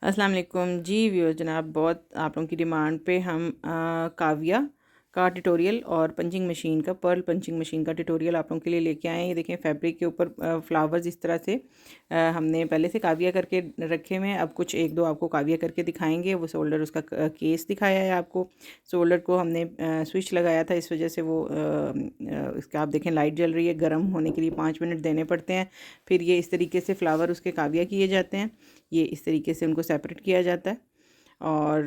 अस्सलाम वालेकुम जी व्यूअर्स। जनाब बहुत आप लोगों की डिमांड पे हम काव्या का ट्यूटोरियल और पंचिंग मशीन का पर्ल पंचिंग मशीन का ट्यूटोरियल आप लोगों के लिए लेके आए हैं। ये देखें फैब्रिक के ऊपर फ्लावर्स इस तरह से हमने पहले से काव्या करके रखे हुए हैं। अब कुछ एक दो आपको काव्या करके दिखाएंगे। वो शोल्डर उसका केस दिखाया है आपको। शोल्डर को हमने स्विच लगाया था, इस वजह से वो इसका आप देखें लाइट जल रही है। गर्म होने के लिए 5 मिनट देने पड़ते हैं। फिर ये इस तरीके से फ्लावर उसके काव्या किए जाते हैं। ये इस तरीके से उनको सेपरेट किया जाता है। और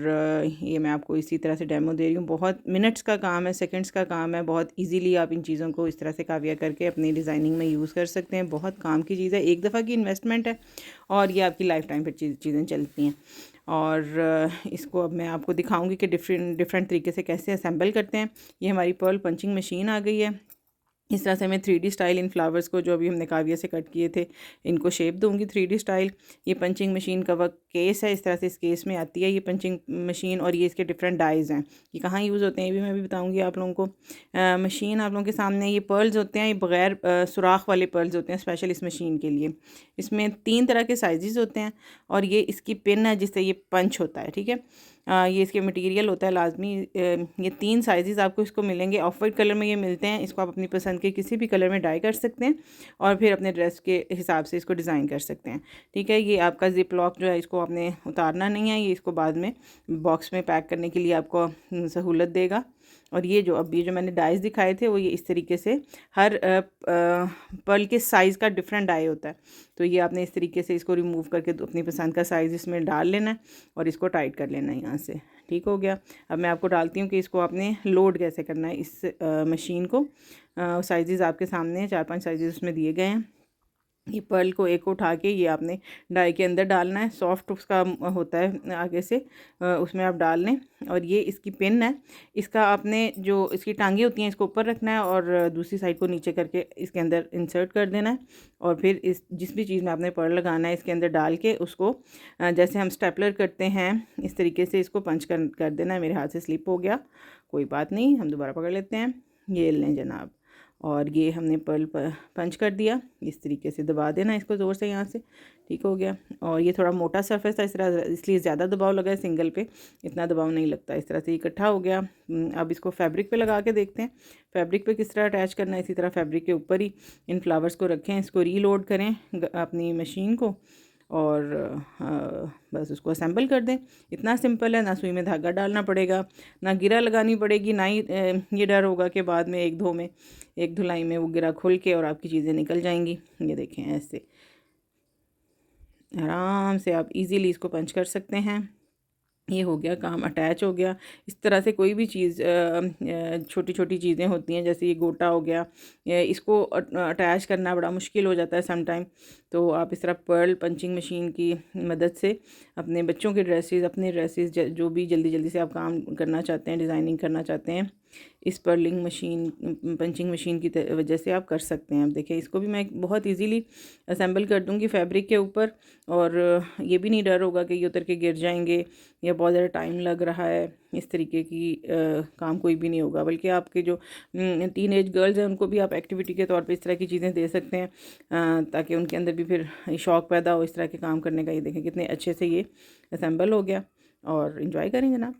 ये मैं आपको इसी तरह से डेमो दे रही हूँ। बहुत मिनट्स का काम है, सेकंड्स का काम है। बहुत इजीली आप इन चीज़ों को इस तरह से काव्या करके अपनी डिज़ाइनिंग में यूज़ कर सकते हैं। बहुत काम की चीज़ है, एक दफ़ा की इन्वेस्टमेंट है और ये आपकी लाइफ टाइम पर चीज़ें चलती हैं। और इसको अब मैं आपको दिखाऊंगी कि डिफरेंट डिफरेंट तरीके से कैसे असेंबल करते हैं। ये हमारी पर्ल पंचिंग मशीन आ गई है। इस तरह से मैं 3D स्टाइल इन फ्लावर्स को जो अभी हमने काव्या से कट किए थे इनको शेप दूंगी 3D स्टाइल। ये पंचिंग मशीन का वर्क केस है, इस तरह से इस केस में आती है ये पंचिंग मशीन। और ये इसके डिफरेंट डाइज़ हैं, ये कहाँ यूज़ होते हैं ये भी मैं भी बताऊंगी आप लोगों को। मशीन आप लोगों के सामने, ये पर्ल्स होते हैं, ये बग़ैर सुराख वाले पर्ल्स होते हैं स्पेशल इस मशीन के लिए। इसमें 3 तरह के साइज़ होते हैं और ये इसकी पिन है जिससे ये पंच होता है। ठीक है, ये इसके मटेरियल होता है लाजमी। ये 3 साइज़ आपको इसको मिलेंगे। ऑफ वाइट कलर में ये मिलते हैं। इसको आप अपनी पसंद के किसी भी कलर में डाई कर सकते हैं और फिर अपने ड्रेस के हिसाब से इसको डिज़ाइन कर सकते हैं। ठीक है, ये आपका जिप लॉक जो है इसको आपने उतारना नहीं है, ये इसको बाद में बॉक्स में पैक करने के लिए आपको सहूलत देगा। और ये जो मैंने डाइज दिखाए थे वो ये इस तरीके से हर पर्ल के साइज़ का डिफरेंट डाई होता है। तो ये आपने इस तरीके से इसको रिमूव करके अपनी पसंद का साइज़ इसमें डाल लेना है और इसको टाइट कर लेना है यहाँ से। ठीक हो गया। अब मैं आपको डालती हूँ कि इसको आपने लोड कैसे करना है इस मशीन को। साइज़ आपके सामने 4-5 साइज़ उसमें दिए गए हैं। ये पर्ल को एक उठा के ये आपने डाई के अंदर डालना है। सॉफ्ट उसका होता है आगे से, उसमें आप डाल लें। और ये इसकी पिन है, इसका आपने जो इसकी टांगे होती हैं इसको ऊपर रखना है और दूसरी साइड को नीचे करके इसके अंदर इंसर्ट कर देना है। और फिर इस जिस भी चीज़ में आपने पर्ल लगाना है इसके अंदर डाल के उसको जैसे हम स्टेपलर करते हैं इस तरीके से इसको पंच कर देना है। मेरे हाथ से स्लिप हो गया, कोई बात नहीं, हम दोबारा पकड़ लेते हैं। ये लें जनाब, और ये हमने पर्ल पंच कर दिया। इस तरीके से दबा देना इसको ज़ोर से यहाँ से। ठीक हो गया। और ये थोड़ा मोटा सरफेस था इस तरह, इसलिए ज़्यादा दबाव लगा है। सिंगल पे इतना दबाव नहीं लगता। इस तरह से इकट्ठा हो गया। अब इसको फैब्रिक पे लगा के देखते हैं फैब्रिक पे किस तरह अटैच करना है। इसी तरह फैब्रिक के ऊपर ही इन फ्लावर्स को रखें, इसको रीलोड करें अपनी मशीन को और बस उसको असेंबल कर दें। इतना सिंपल है, ना सुई में धागा डालना पड़ेगा, ना गिरा लगानी पड़ेगी, ना ही ये डर होगा कि बाद में एक धुलाई में वो गिरा खुल के और आपकी चीज़ें निकल जाएंगी। ये देखें, ऐसे आराम से आप इजीली इसको पंच कर सकते हैं। ये हो गया काम, अटैच हो गया। इस तरह से कोई भी चीज़ छोटी छोटी चीज़ें होती हैं, जैसे ये गोटा हो गया, इसको अटैच करना बड़ा मुश्किल हो जाता है सम टाइम। तो आप इस तरह पर्ल पंचिंग मशीन की मदद से अपने बच्चों के ड्रेसेस, अपने ड्रेसेस जो भी जल्दी जल्दी से आप काम करना चाहते हैं, डिज़ाइनिंग करना चाहते हैं, इस पर्लिंग मशीन पंचिंग मशीन की वजह से आप कर सकते हैं। अब देखिए, इसको भी मैं बहुत इजीली असेंबल कर दूंगी फैब्रिक के ऊपर। और ये भी नहीं डर होगा कि ये उतर के गिर जाएंगे या बहुत ज़्यादा टाइम लग रहा है। इस तरीके की काम कोई भी नहीं होगा। बल्कि आपके जो टीनेज गर्ल्स हैं उनको भी आप एक्टिविटी के तौर पे इस तरह की चीज़ें दे सकते हैं, ताकि उनके अंदर भी फिर शौक़ पैदा हो इस तरह के काम करने का। ये देखें कितने अच्छे से ये असेंबल हो गया। और इन्जॉय करें जनाब।